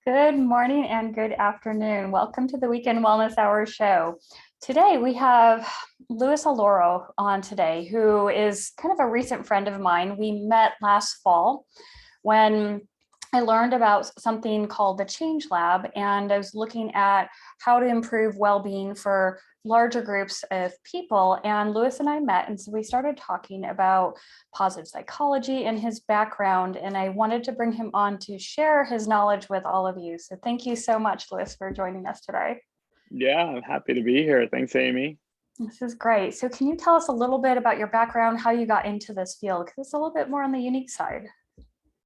Good morning and good afternoon. Welcome to the Weekend Wellness Hour show. Today we have Louis Alloro on today, who is kind of a recent friend of mine. We met last fall when I learned about something called the Change Lab, and I was looking at how to improve well-being for larger groups of people. And Louis and I met, and so we started talking about positive psychology and his background. And I wanted to bring him on to share his knowledge with all of you. So thank you so much, Louis, for joining us today. Yeah, I'm happy to be here. Thanks, Amy. This is great. So can you tell us a little bit about your background, how you got into this field? Because it's a little bit more on the unique side.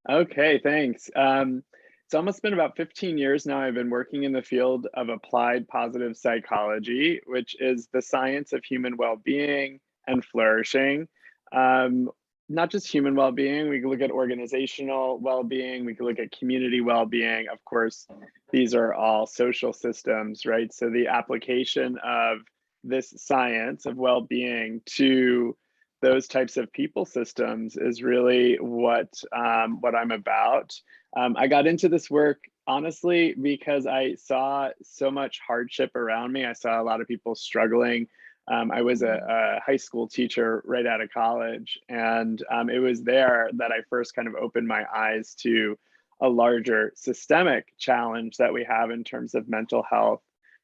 Okay, thanks. It's almost been about 15 years now. I've been working in the field of applied positive psychology, which is the science of human well-being and flourishing. Not just human well-being, we can look at organizational well-being, we can look at community well-being. Of course, these are all social systems, right? So the application of this science of well-being to those types of people systems is really what I'm about. I got into this work honestly because I saw so much hardship around me. I saw a lot of people struggling. I was a high school teacher right out of college, and it was there that I first kind of opened my eyes to a larger systemic challenge that we have in terms of mental health,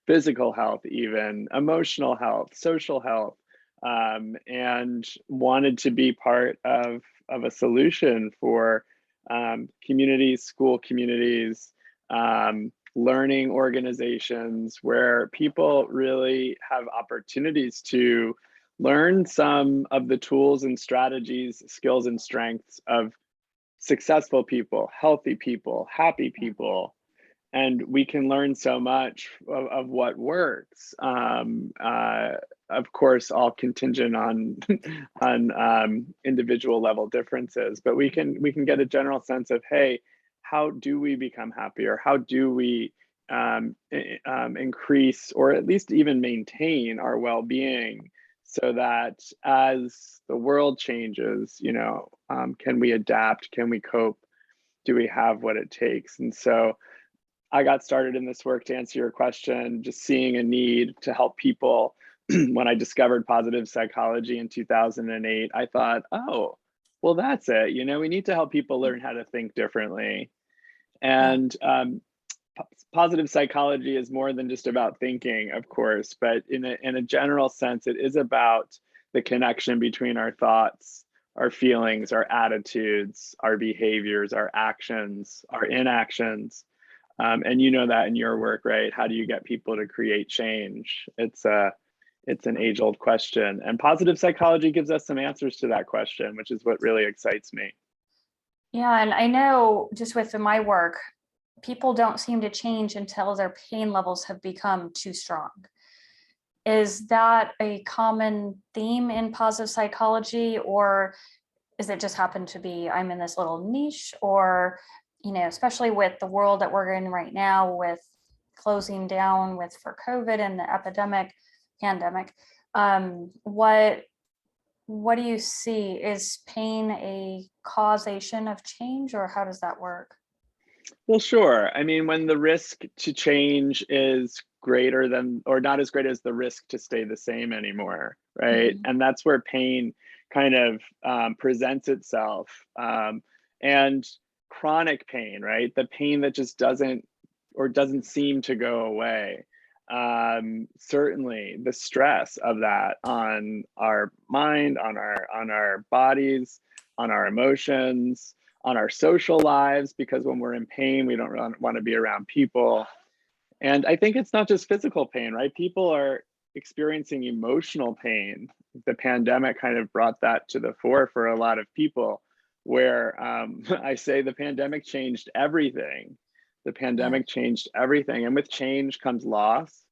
physical health, even emotional health, social health, and wanted to be part of a solution for communities, school communities, learning organizations where people really have opportunities to learn some of the tools and strategies, skills and strengths of successful people, healthy people, happy people. And we can learn so much of what works. Of course, all contingent on on individual level differences, but we can get a general sense of, hey, how do we become happier? How do we increase or at least even maintain our well-being so that as the world changes, can we adapt? Can we cope? Do we have what it takes? And so I got started in this work to answer your question, just seeing a need to help people. When I discovered positive psychology in 2008, I thought, oh, well, that's it. We need to help people learn how to think differently. Yeah. And positive psychology is more than just about thinking, of course, but in a general sense, it is about the connection between our thoughts, our feelings, our attitudes, our behaviors, our actions, our inactions. And you know that in your work, right? How do you get people to create change? It's an age-old question. And positive psychology gives us some answers to that question, which is what really excites me. Yeah, and I know just with my work, people don't seem to change until their pain levels have become too strong. Is that a common theme in positive psychology, or is it just happen to be I'm in this little niche? Or, especially with the world that we're in right now with closing down with for COVID and the pandemic, what do you see? Is pain a causation of change, or how does that work? Well, sure. I mean, when the risk to change is greater than or not as great as the risk to stay the same anymore, right? Mhm. And that's where pain kind of presents itself. And chronic pain, right? The pain that just doesn't seem to go away. Certainly the stress of that on our mind, on our bodies, on our emotions, on our social lives, because when we're in pain, we don't want to be around people. And I think it's not just physical pain, right? People are experiencing emotional pain. The pandemic kind of brought that to the fore for a lot of people, where I say the pandemic changed everything. The Yeah. pandemic changed everything. And with change comes loss.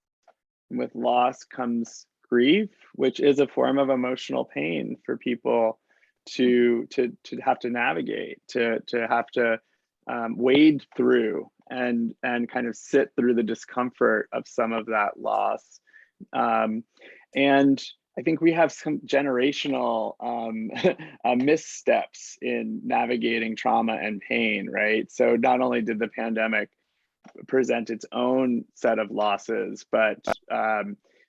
And with loss comes grief, which is a form of emotional pain for people to have to navigate, to have to wade through and kind of sit through the discomfort of some of that loss. And I think we have some generational missteps in navigating trauma and pain, right? So not only did the pandemic present its own set of losses, but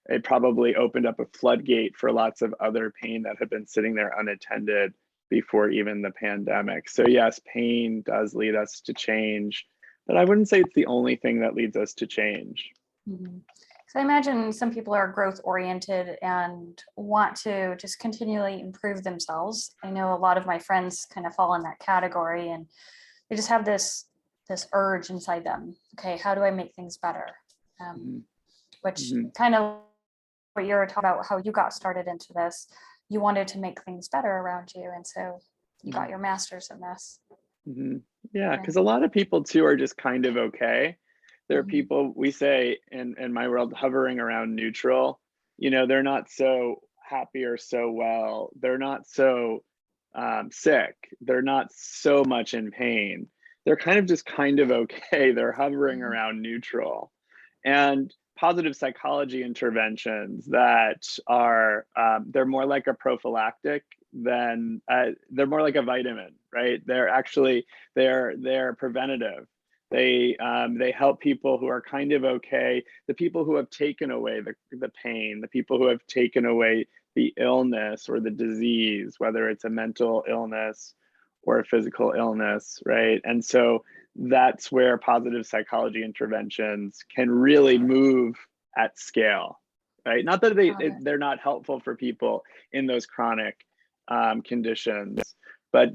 it probably opened up a floodgate for lots of other pain that had been sitting there unattended before even the pandemic. So yes, pain does lead us to change, but I wouldn't say it's the only thing that leads us to change. Mm-hmm. So I imagine some people are growth oriented and want to just continually improve themselves. I know a lot of my friends kind of fall in that category, and they just have this urge inside them. Okay, how do I make things better? Which kind of what you're talking about, how you got started into this. You wanted to make things better around you, and so you got your master's in this. Yeah, because a lot of people too are just kind of okay. There are people, we say in my world, hovering around neutral. You know, they're not so happy or so well. They're not so sick. They're not so much in pain. They're kind of just kind of okay. They're hovering around neutral. And positive psychology interventions that are, they're more like a prophylactic than, they're more like a vitamin, right? They're actually, they're preventative. They help people who are kind of okay, the people who have taken away the pain, the people who have taken away the illness or the disease, whether it's a mental illness or a physical illness, right? And so that's where positive psychology interventions can really move at scale, right? Not that they're not helpful for people in those chronic conditions, but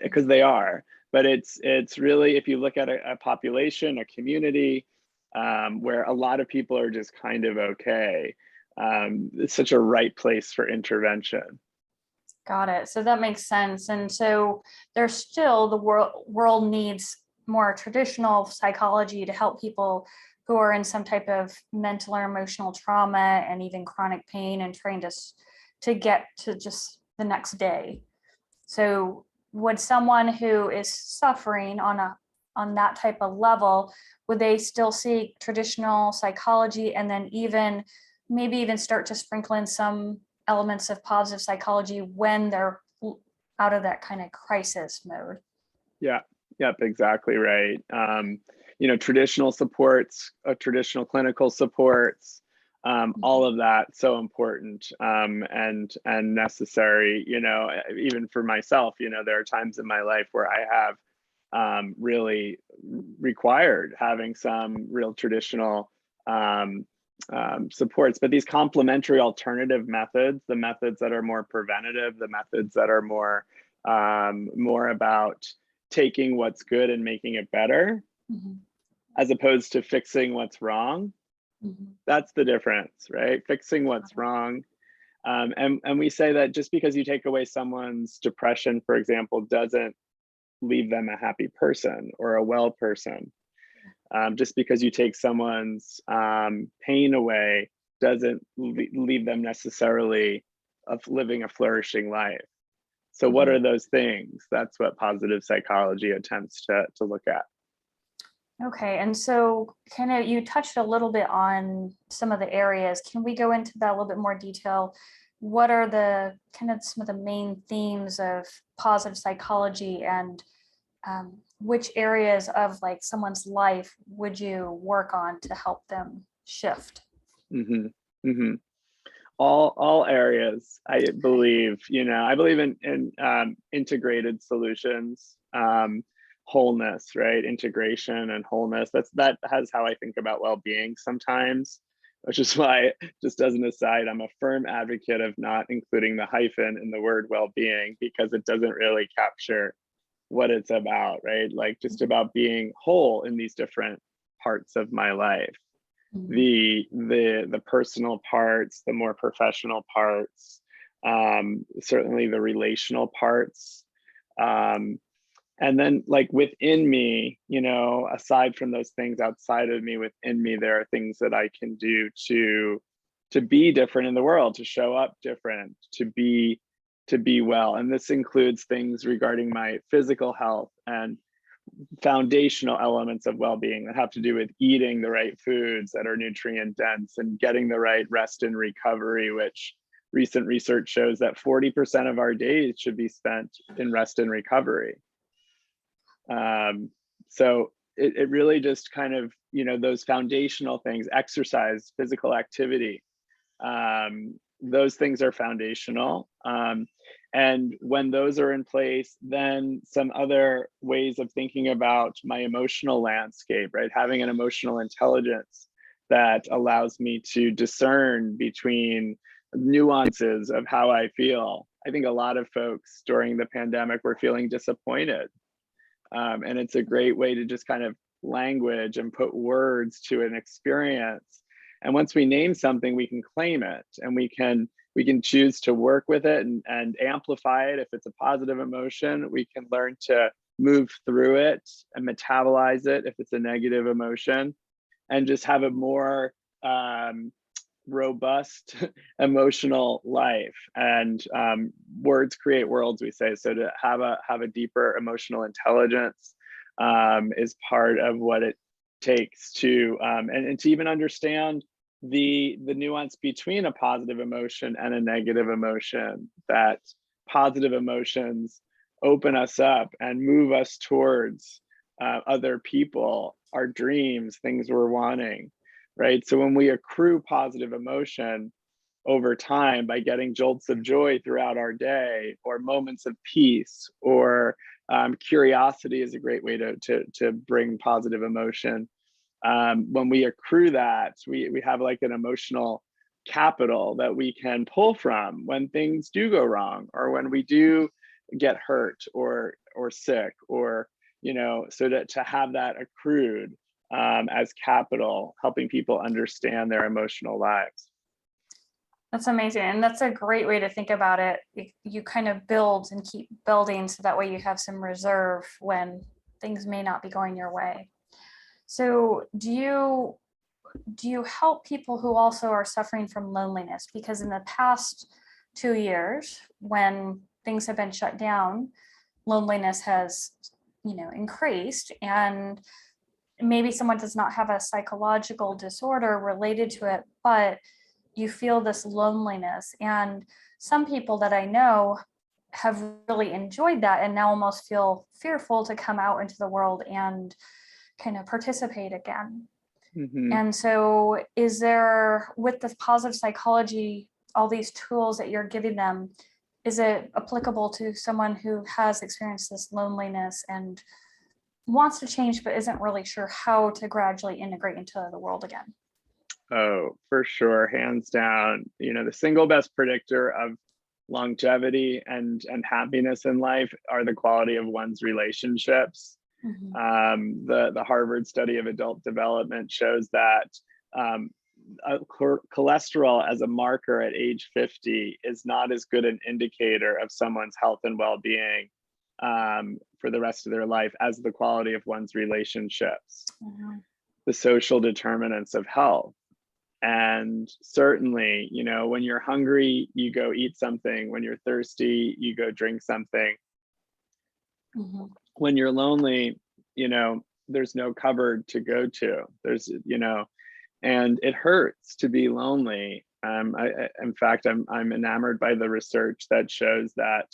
because they are. But it's really, if you look at a population, a community where a lot of people are just kind of okay, it's such a right place for intervention. Got it. So that makes sense. And so there's still the world needs more traditional psychology to help people who are in some type of mental or emotional trauma and even chronic pain, and trying to get to just the next day. So would someone who is suffering on that type of level, would they still seek traditional psychology, and then maybe even start to sprinkle in some elements of positive psychology when they're out of that kind of crisis mode? Yeah, yep, exactly right. You know, traditional supports, traditional clinical supports, all of that so important and necessary. You know, even for myself, you know, there are times in my life where I have really required having some real traditional supports, but these complementary alternative methods, the methods that are more preventative, the methods that are more about taking what's good and making it better, as opposed to fixing what's wrong. That's the difference, right? Fixing what's wrong. And we say that just because you take away someone's depression, for example, doesn't leave them a happy person or a well person. Just because you take someone's pain away doesn't leave them necessarily of living a flourishing life. So what are those things? That's what positive psychology attempts to look at. Okay, and so kind of you touched a little bit on some of the areas. Can we go into that a little bit more detail? What are the kind of some of the main themes of positive psychology, and which areas of like someone's life would you work on to help them shift? All areas, I believe. You know, I believe in integrated solutions, wholeness, right? Integration and wholeness. That has how I think about well-being sometimes, which is why, just as an aside, I'm a firm advocate of not including the hyphen in the word well-being, because it doesn't really capture what it's about, right? Like just about being whole in these different parts of my life. The personal parts, the more professional parts, certainly the relational parts, and then like within me, you know, aside from those things outside of me, within me, there are things that I can do to be different in the world, to show up different, to be well. And this includes things regarding my physical health and foundational elements of well-being that have to do with eating the right foods that are nutrient dense and getting the right rest and recovery, which recent research shows that 40% of our days should be spent in rest and recovery. So it really just kind of, those foundational things, exercise, physical activity, those things are foundational. And when those are in place, then some other ways of thinking about my emotional landscape, right? Having an emotional intelligence that allows me to discern between nuances of how I feel. I think a lot of folks during the pandemic were feeling disappointed. And it's a great way to just kind of language and put words to an experience. And once we name something, we can claim it, and we can choose to work with it and amplify it. If it's a positive emotion, we can learn to move through it and metabolize it if it's a negative emotion, and just have a more robust emotional life. And words create worlds, we say. So to have a deeper emotional intelligence is part of what it takes to and to even understand the nuance between a positive emotion and a negative emotion. That positive emotions open us up and move us towards other people, our dreams, things we're wanting, right? So when we accrue positive emotion over time by getting jolts of joy throughout our day, or moments of peace, or curiosity is a great way to bring positive emotion. When we accrue that, we have like an emotional capital that we can pull from when things do go wrong, or when we do get hurt or sick, or so to have that accrued as capital, helping people understand their emotional lives. That's amazing. And that's a great way to think about it. You kind of build and keep building, so that way you have some reserve when things may not be going your way. So do you help people who also are suffering from loneliness? Because in the past 2 years, when things have been shut down, loneliness has, increased, and maybe someone does not have a psychological disorder related to it, but you feel this loneliness. And some people that I know have really enjoyed that, and now almost feel fearful to come out into the world and kind of participate again. Mm-hmm. And so is there, with the positive psychology, all these tools that you're giving them, is it applicable to someone who has experienced this loneliness and wants to change, but isn't really sure how to gradually integrate into the world again? Oh, for sure, hands down. The single best predictor of longevity and happiness in life are the quality of one's relationships. Mm-hmm. The Harvard study of adult development shows that cholesterol as a marker at age 50 is not as good an indicator of someone's health and well-being for the rest of their life as the quality of one's relationships, mm-hmm. the social determinants of health. And certainly, when you're hungry, you go eat something. When you're thirsty, you go drink something. Mm-hmm. When you're lonely, there's no cupboard to go to. There's, and it hurts to be lonely. In fact, I'm enamored by the research that shows that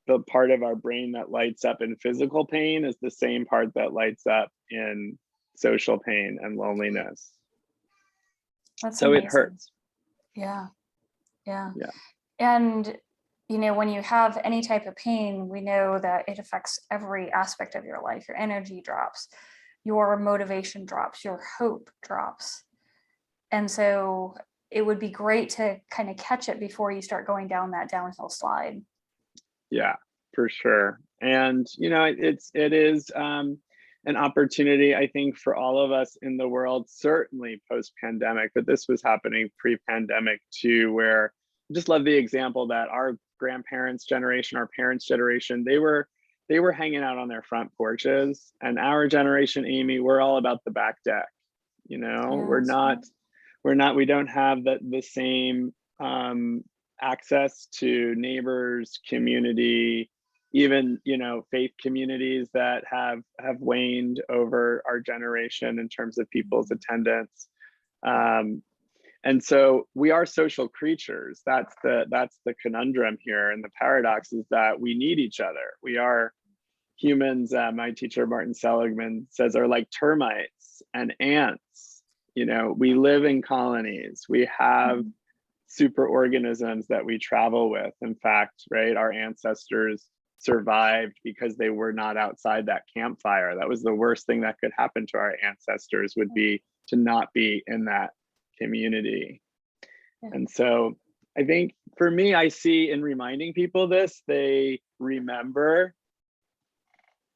the part of our brain that lights up in physical pain is the same part that lights up in social pain and loneliness. That's so amazing. It hurts. Yeah. Yeah. And when you have any type of pain, we know that it affects every aspect of your life. Your energy drops, your motivation drops, your hope drops. And so it would be great to kind of catch it before you start going down that downhill slide. Yeah, for sure. And it is an opportunity, I think, for all of us in the world, certainly post-pandemic, but this was happening pre-pandemic too, where I just love the example that our grandparents' generation, our parents' generation, they were hanging out on their front porches, and our generation, Amy, we're all about the back deck. Yeah, we don't have the same access to neighbors, community, even faith communities that have waned over our generation in terms of people's attendance. And so we are social creatures. That's the conundrum here, and the paradox is that we need each other. We are humans, my teacher Martin Seligman says, are like termites and ants. You know, we live in colonies. We have superorganisms that we travel with. In fact, right, our ancestors survived because they were not outside that campfire. That was the worst thing that could happen to our ancestors, would be to not be in that community. And so I think for me, I see in reminding people this, they remember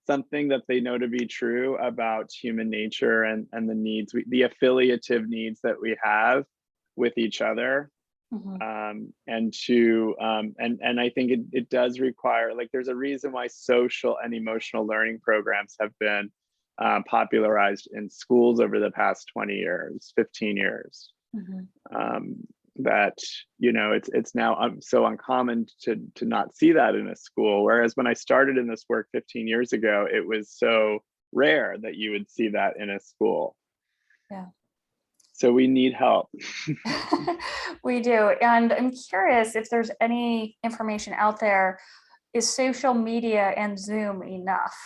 something that they know to be true about human nature and the needs, the affiliative needs that we have with each other. And I think it does require, like, there's a reason why social and emotional learning programs have been popularized in schools over the past 20 years, 15 years. That, you know, it's now so uncommon to not see that in a school. Whereas when I started in this work 15 years ago, it was so rare that you would see that in a school. Yeah. So we need help. We do. And I'm curious if there's any information out there. Is social media and Zoom enough?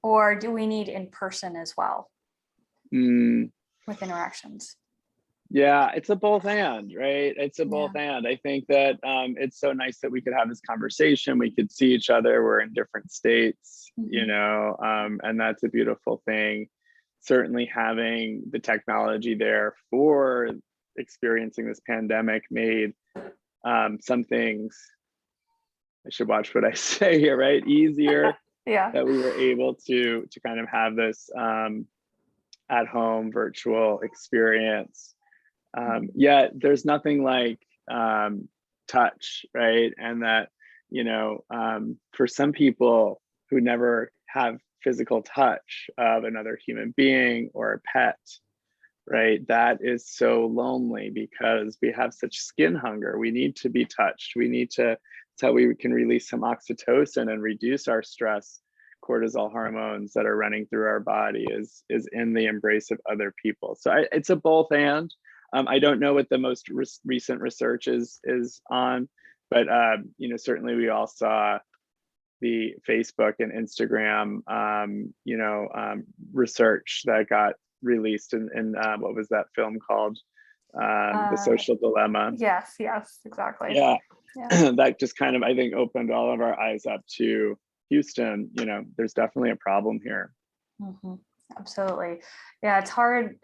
Or do we need in person as well with interactions? Yeah, it's a both and, right? It's a both and. I think that it's so nice that we could have this conversation. We could see each other. We're in different states, you know, and that's a beautiful thing. Certainly having the technology there for experiencing this pandemic made some things, I should watch what I say here, right? Easier. That we were able to kind of have this at home virtual experience. Yet there's nothing like touch, right? And that, you know, for some people who never have physical touch of another human being or a pet, right? That is so lonely because we have such skin hunger. We need to be touched. We need to, it's how we can release some oxytocin and reduce our stress cortisol hormones that are running through our body is in the embrace of other people. So it's a both and. I don't know what the most recent research is on, but you know, certainly we all saw the Facebook and Instagram, you know, research that got released in what was that film called? The Social Dilemma. Yes, exactly. Yeah. That just kind of, I think, opened all of our eyes up to Houston. You know, there's definitely a problem here. Absolutely. Yeah, it's hard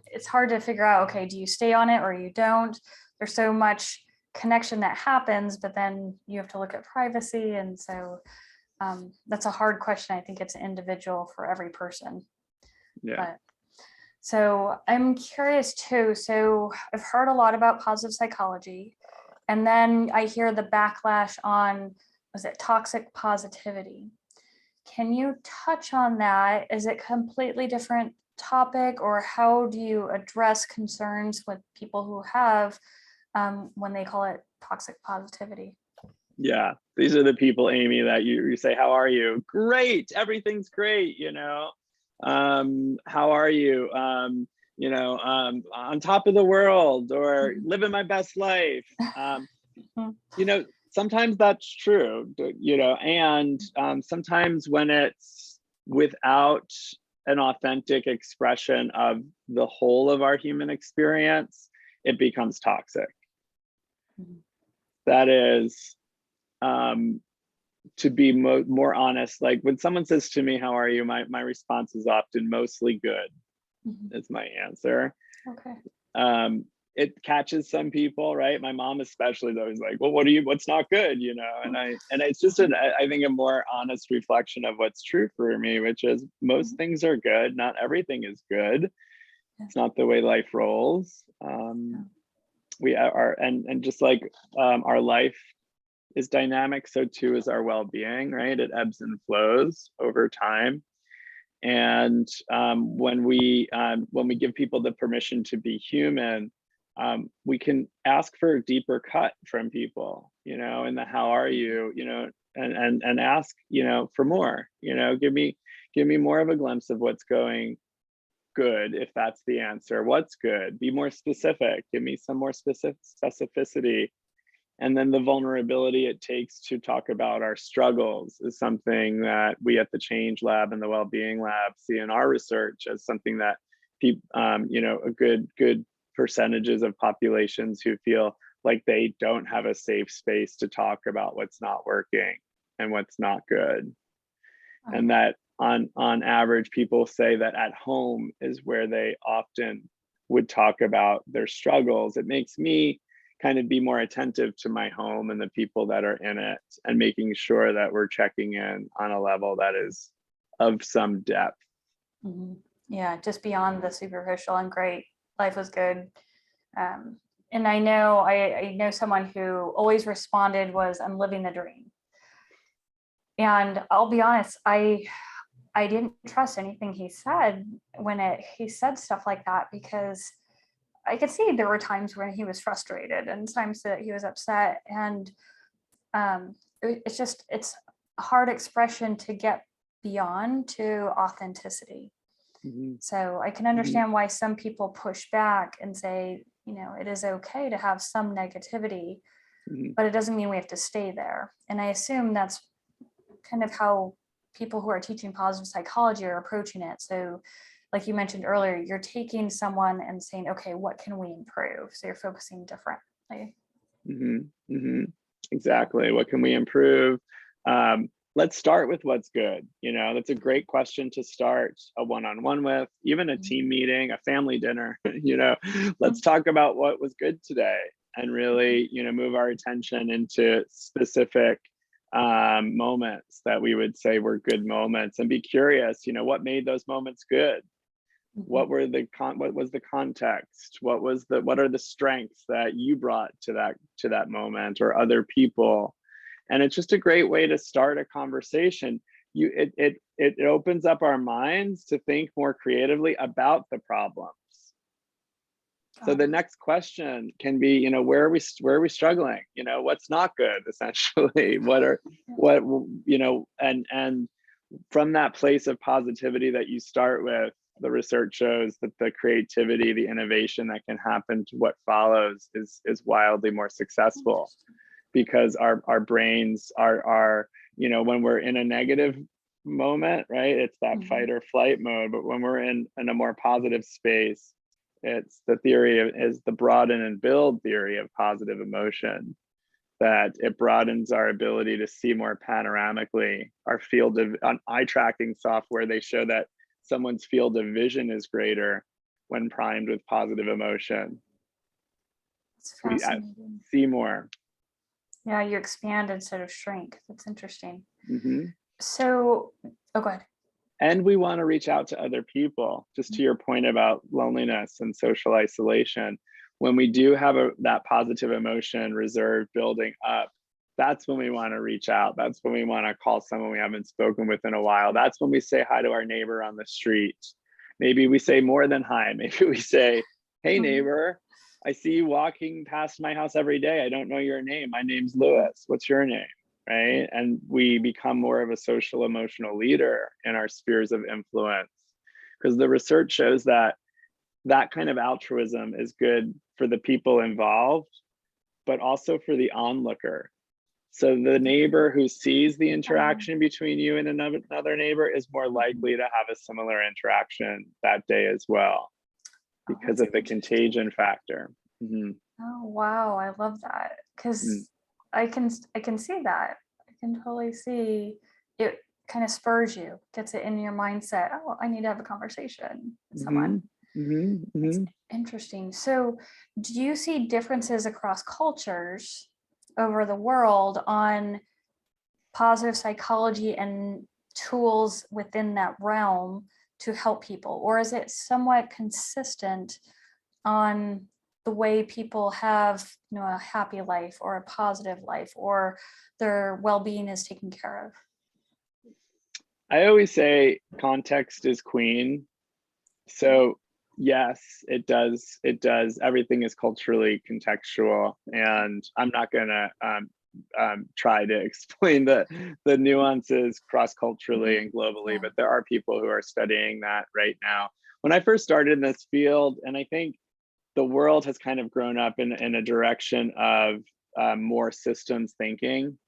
to figure out, okay, do you stay on it or you don't? There's so much connection that happens, but then you have to look at privacy. And so that's a hard question. I think it's individual for every person. But, so I'm curious too. So I've heard a lot about positive psychology, and then I hear the backlash on, was it toxic positivity? Can you touch on that? Is it a completely different topic, or how do you address concerns with people who have when they call it toxic positivity? Yeah, these are the people, Amy, that you say, how are you? Great, everything's great, you know. How are you? You know, on top of the world, or living my best life. You know, sometimes that's true, you know, and sometimes when it's without an authentic expression of the whole of our human experience, it becomes toxic. That is, to be more honest, like when someone says to me, how are you? My response is often mostly good, is my answer. Okay. It catches some people, right? My mom especially is always like, well, what's not good, you know? And it's just I think a more honest reflection of what's true for me, which is most things are good. Not everything is good. It's not the way life rolls. We are, and just like our life is dynamic, so too is our well-being, right? It ebbs and flows over time. And when we give people the permission to be human, we can ask for a deeper cut from people, you know, and the how are you, you know, and ask, you know, for more, you know, give me more of a glimpse of what's going good, if that's the answer. What's good? Be more specific. Give me some more specificity. And then the vulnerability it takes to talk about our struggles is something that we at the Change Lab and the Wellbeing Lab see in our research as something that people, a good percentages of populations who feel like they don't have a safe space to talk about what's not working and what's not good. And that on average, people say that at home is where they often would talk about their struggles. It makes me kind of be more attentive to my home and the people that are in it, and making sure that we're checking in on a level that is of some depth. Mm-hmm. Yeah, just beyond the superficial and great, life was good. And I know someone who always responded was, "I'm living the dream." And I'll be honest, I didn't trust anything he said when he said stuff like that, because I could see there were times when he was frustrated and times that he was upset. And it's a hard expression to get beyond to authenticity. Mm-hmm. So I can understand why some people push back and say, it is okay to have some negativity, but it doesn't mean we have to stay there. And I assume that's kind of how people who are teaching positive psychology are approaching it. So like you mentioned earlier, you're taking someone and saying, okay, what can we improve? So you're focusing differently. Exactly. What can we improve? Let's start with what's good. That's a great question to start a one-on-one with, even a team meeting, a family dinner. Let's talk about what was good today, and really, move our attention into specific moments that we would say were good moments, and be curious, what made those moments good? What was the context? What are the strengths that you brought to that moment, or other people? And it's just a great way to start a conversation. It opens up our minds to think more creatively about the problems. So the next question can be, where are we struggling? What's not good, essentially? And from that place of positivity that you start with, the research shows that the creativity, the innovation that can happen to what follows is wildly more successful, because our brains are when we're in a negative moment, right? It's that fight or flight mode. But when we're in a more positive space, it's the is the broaden and build theory of positive emotion, that it broadens our ability to see more panoramically. Our field of eye tracking software, they show that someone's field of vision is greater when primed with positive emotion. It's fascinating. See more. Yeah, you expand instead of shrink. That's interesting. Mm-hmm. So, go ahead. And we want to reach out to other people. Just to your point about loneliness and social isolation, when we do have that positive emotion reserve building up, that's when we want to reach out. That's when we want to call someone we haven't spoken with in a while. That's when we say hi to our neighbor on the street. Maybe we say more than hi. Maybe we say, "Hey neighbor, I see you walking past my house every day. I don't know your name. My name's Louis. What's your name?" Right? And we become more of a social emotional leader in our spheres of influence, because the research shows that kind of altruism is good for the people involved, but also for the onlooker. So the neighbor who sees the interaction between you and another neighbor is more likely to have a similar interaction that day as well, because of the contagion factor. Oh, wow. I love that, because I can see that. I can totally see it. Kind of spurs you, gets it in your mindset. Oh, I need to have a conversation with someone. It's interesting. So do you see differences across cultures over the world on positive psychology and tools within that realm to help people? Or is it somewhat consistent on the way people have, a happy life or a positive life, or their well-being is taken care of? I always say context is queen. So yes, it does. Everything is culturally contextual, and I'm not gonna try to explain the nuances cross-culturally and globally, but there are people who are studying that right now. When I first started in this field, and I think the world has kind of grown up in a direction of more systems thinking.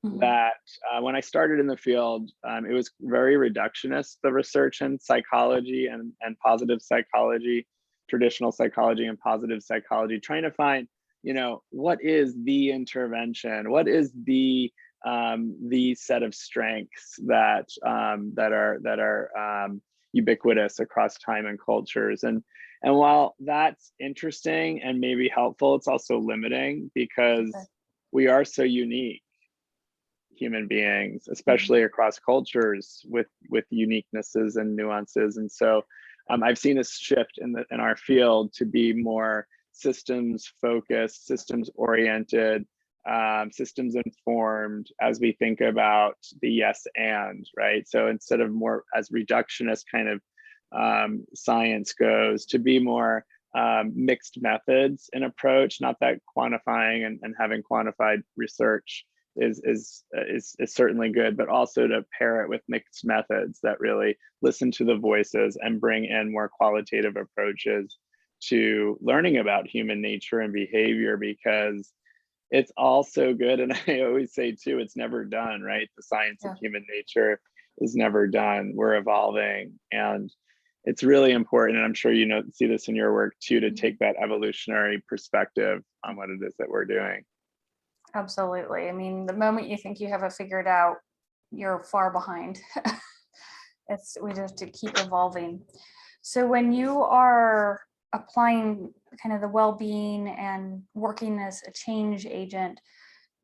Mhm. That when I started in the field, it was very reductionist, the research in psychology and positive psychology, traditional psychology and positive psychology, trying to find, what is the intervention? What is the set of strengths that are ubiquitous across time and cultures? And while that's interesting and maybe helpful, it's also limiting because Okay. we are so unique human beings, Mhm. especially across cultures with uniquenesses and nuances. And so I've seen a shift in our field to be more systems focused, systems oriented, systems informed as we think about the yes and, right? So instead of more as reductionist kind of science goes, to be more mixed methods in approach, not that quantifying and having quantified research is certainly good, but also to pair it with mixed methods that really listen to the voices and bring in more qualitative approaches to learning about human nature and behavior, because it's all so good. And I always say too, it's never done, right? The science of Yeah. human nature is never done. We're evolving, and it's really important. And I'm sure see this in your work too, to Mhm. take that evolutionary perspective on what it is that we're doing. Absolutely. I mean, the moment you think you have it figured out, you're far behind. We just have to keep evolving. So when you are applying kind of the well-being and working as a change agent,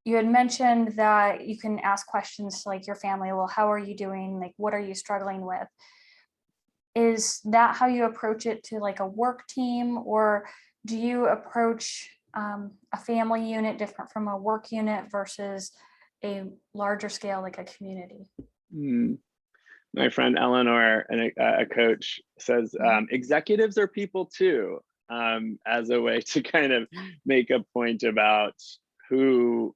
you had mentioned that you can ask questions to like your family. Well, how are you doing? Like, what are you struggling with? Is that how you approach it to like a work team, or do you approach a family unit different from a work unit versus a larger scale, like a community? Mm. My friend Eleanor, a coach, says Mhm. executives are people too, as a way to kind of make a point about who's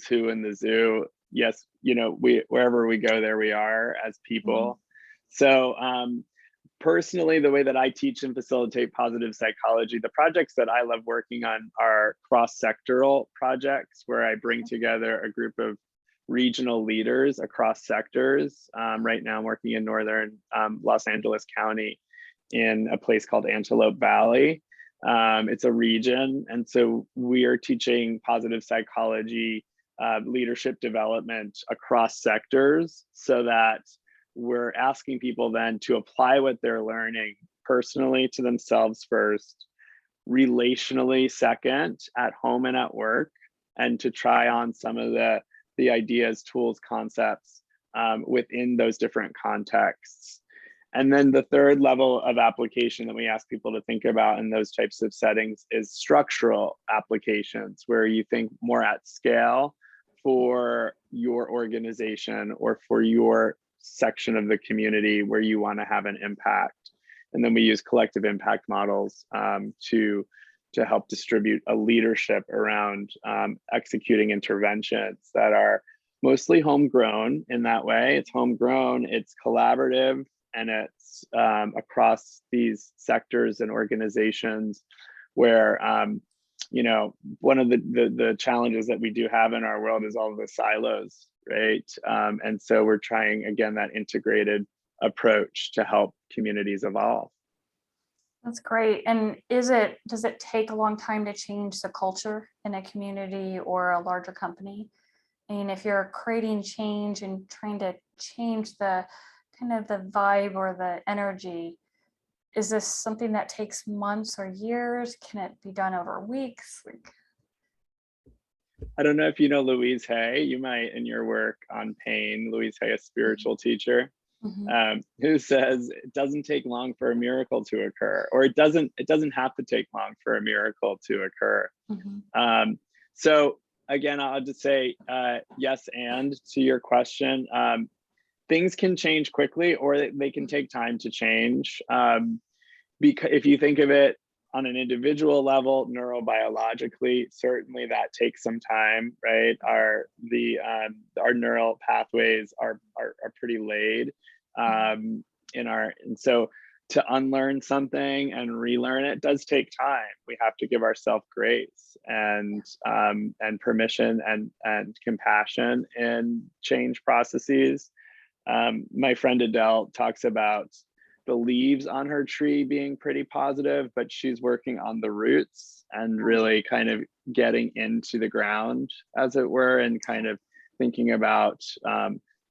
who in the zoo. Yes, we wherever we go, there we are as Mhm. people. So personally, the way that I teach and facilitate positive psychology, the projects that I love working on are cross-sectoral projects where I bring together a group of regional leaders across sectors. Right now, I'm working in northern Los Angeles County in a place called Antelope Valley. It's a region, and so we are teaching positive psychology, leadership development across sectors, so that we're asking people then to apply what they're learning personally to themselves first, relationally second, at home and at work, and to try on some of the ideas, tools, concepts within those different contexts. And then the third level of application that we ask people to think about in those types of settings is structural applications, where you think more at scale for your organization or for your section of the community where you want to have an impact. And then we use collective impact models to help distribute a leadership around executing interventions that are mostly homegrown. In that way, it's homegrown, it's collaborative, and it's across these sectors and organizations where one of the challenges that we do have in our world is all of the silos, right? And so we're trying, again, that integrated approach to help communities evolve. That's great. And does it take a long time to change the culture in a community or a larger company? I mean, if you're creating change and trying to change the kind of the vibe or the energy, is this something that takes months or years? Can it be done over weeks? Like, I don't know if you know Louise Hay. You might in your work on pain. Louise Hay, a spiritual teacher, mhm. who says it doesn't take long for a miracle to occur, or it doesn't have to take long for a miracle to occur. Mhm. So again, I'll just say yes and to your question. Things can change quickly, or they can take time to change. Because if you think of it on an individual level, neurobiologically, certainly that takes some time, right? Our neural pathways are pretty laid in our, and so to unlearn something and relearn it does take time. We have to give ourselves grace and permission and compassion in change processes. My friend Adele talks about the leaves on her tree being pretty positive, but she's working on the roots and really kind of getting into the ground, as it were, and kind of thinking about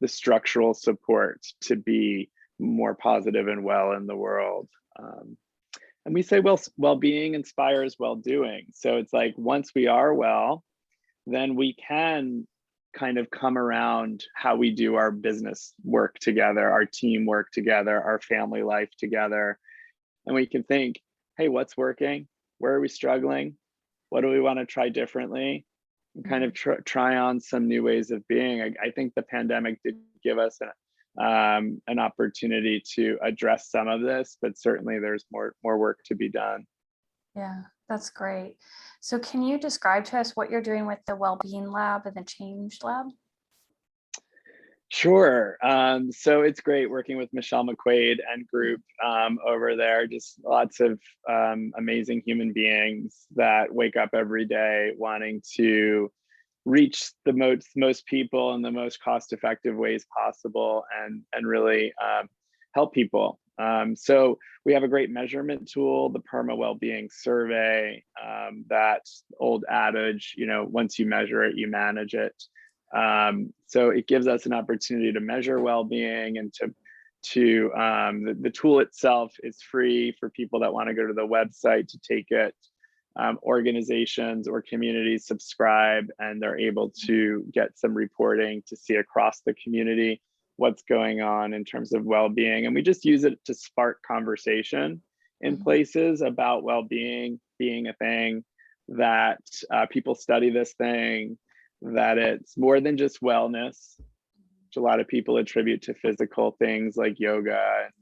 the structural support to be more positive and well in the world. And we say, well-being inspires well-doing. So it's like, once we are well, then we can kind of come around how we do our business work together, our team work together, our family life together. And we can think, hey, what's working? Where are we struggling? What do we want to try differently? And kind of try on some new ways of being. I think the pandemic did give us an opportunity to address some of this, but certainly there's more work to be done. Yeah, that's great. So can you describe to us what you're doing with the Wellbeing Lab and the Change Lab? Sure. So it's great working with Michelle McQuaid and group over there. Just lots of amazing human beings that wake up every day wanting to reach the most people in the most cost-effective ways possible and really help people. So we have a great measurement tool, the Perma Wellbeing Survey, that old adage, once you measure it, you manage it. So it gives us an opportunity to measure well-being and the tool itself is free for people that want to go to the website to take it. Organizations or communities subscribe and they're able to get some reporting to see across the community what's going on in terms of well-being. And we just use it to spark conversation in places about well-being being a thing, that people study this thing, that it's more than just wellness, which a lot of people attribute to physical things like yoga and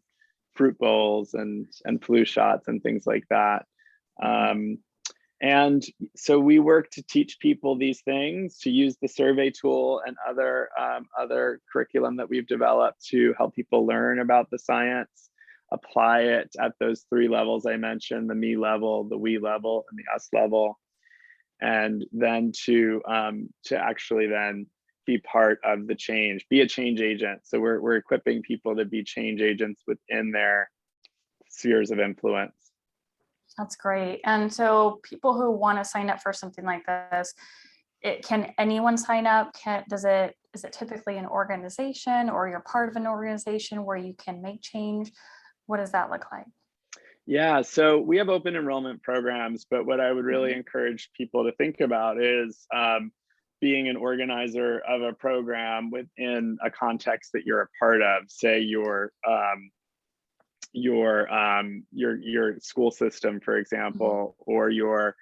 fruit bowls and flu shots and things like that. And so we work to teach people these things, to use the survey tool and other curriculum that we've developed to help people learn about the science, apply it at those 3 levels I mentioned, the me level, the we level, and the us level. And then to actually then be part of the change, be a change agent. So we're equipping people to be change agents within their spheres of influence. That's great. And so people who want to sign up for something like this, can anyone sign up? Is it typically an organization, or you're part of an organization where you can make change? What does that look like? Yeah, so we have open enrollment programs, but what I would really encourage people to think about is being an organizer of a program within a context that you're a part of. Say your school system, for example, or your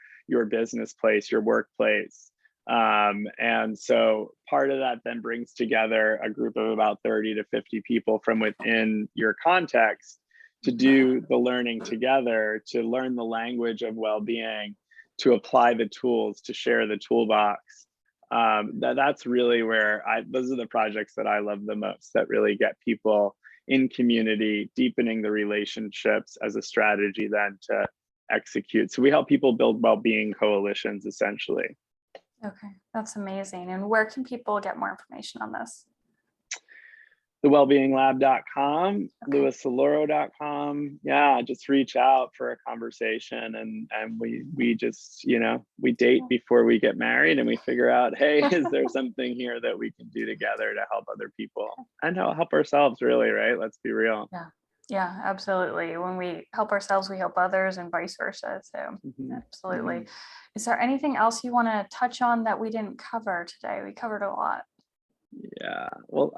business place, your workplace. And so part of that then brings together a group of about 30 to 50 people from within your context to do the learning together, to learn the language of well-being, to apply the tools, to share the toolbox. That's really where those are the projects that I love the most, that really get people in community, deepening the relationships as a strategy then to execute. So we help people build well-being coalitions, essentially. Okay, that's amazing. And where can people get more information on this? thewellbeinglab.com, Okay. louisalloro.com. Yeah, just reach out for a conversation, and we just, we date before we get married, and we figure out, hey, is there something here that we can do together to help other people and help ourselves, really, right? Let's be real. Yeah, absolutely. When we help ourselves, we help others, and vice versa. So absolutely. Is there anything else you want to touch on that we didn't cover today? We covered a lot. Yeah, well,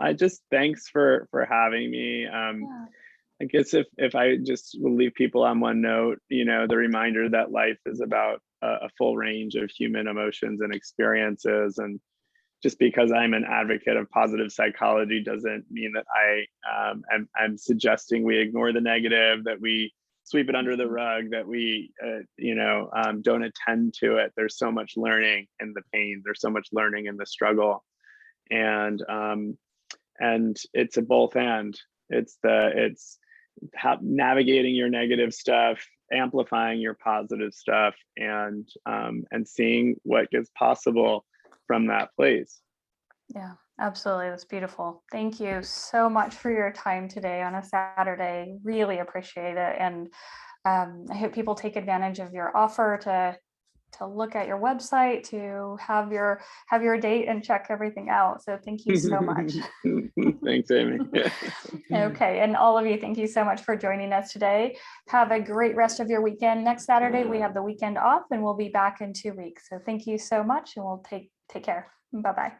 thanks for having me. I guess if I just will leave people on one note, the reminder that life is about a full range of human emotions and experiences. And just because I'm an advocate of positive psychology doesn't mean that I'm suggesting we ignore the negative, that we sweep it under the rug, that we don't attend to it. There's so much learning in the pain. There's so much learning in the struggle. And it's a both and. It's navigating your negative stuff, amplifying your positive stuff, and seeing what is possible from that place. Yeah, absolutely. That's beautiful. Thank you so much for your time today on a Saturday. Really appreciate it. And I hope people take advantage of your offer to look at your website, to have your date and check everything out. So thank you so much. Thanks, Amy. Okay, and all of you, thank you so much for joining us today. Have a great rest of your weekend. Next Saturday, we have the weekend off and we'll be back in 2 weeks. So thank you so much and we'll take care. Bye-bye.